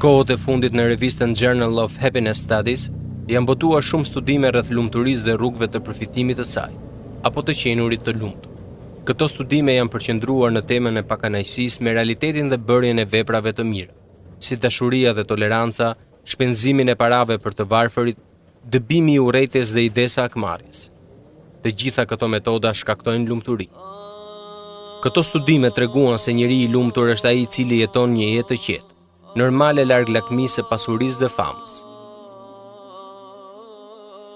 kohët e fundit në revistën Journal of Happiness Studies janë botuar shumë studime rreth lumturisë dhe rrugëve të përfitimit të saj, apo të qenurit të lumtur. Këto studime janë përqendruar në temën e pakënaqësisë me realitetin dhe bërjen e veprave të mira, si dashuria dhe toleranca, shpenzimin e parave për të varfërit, dëbimi i urrejtjes dhe idesa akmarrjes. Të gjitha këto metoda shkaktojnë lumturi. Këto studime treguan se njeriu i lumtur është ai i cili jeton një jetë të qetë, normale larg lakmisë, pasurisë dhe famës.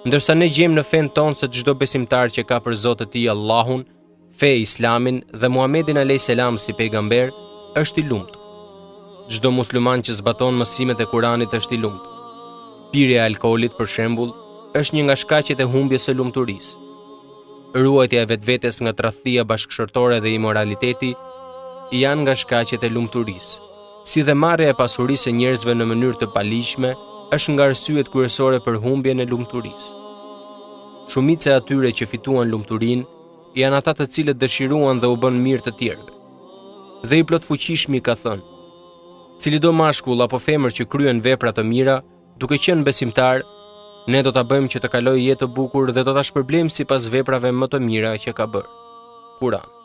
Ndërsa ne gjejmë në fen tonë se çdo besimtar që ka për Zot të tij Allahun, fe Islamin dhe Muhamedit alayhis salam si pejgamber, është i lumtur. Çdo musliman që zbaton mësimet e Kuranit është i lumtur. Pirja e alkoolit, për shembull, është një nga shkaqet e humbjes së lumturisë. Ruajtja e vetvetes nga tradhtia bashkëshortore dhe imoraliteti janë nga shkaqet e lumturisë, si dhe marrja e pasurisë së njerëzve në mënyrë të paligjshme është nga arsyet kryesore për humbjen e lumturisë. Shumica e atyre që fituan lumturinë janë ata të cilët dëshiruan dhe u bën mirë të tjerëve. Dhe i plot fuqishmi ka thënë: cilido mashkull apo femër që kryen vepra të mira, duke qenë besimtar, ne do ta bëjmë që të kalojë jetë të bukur dhe do ta shpërblejmë sipas veprave më të mira që ka bërë. Kurani.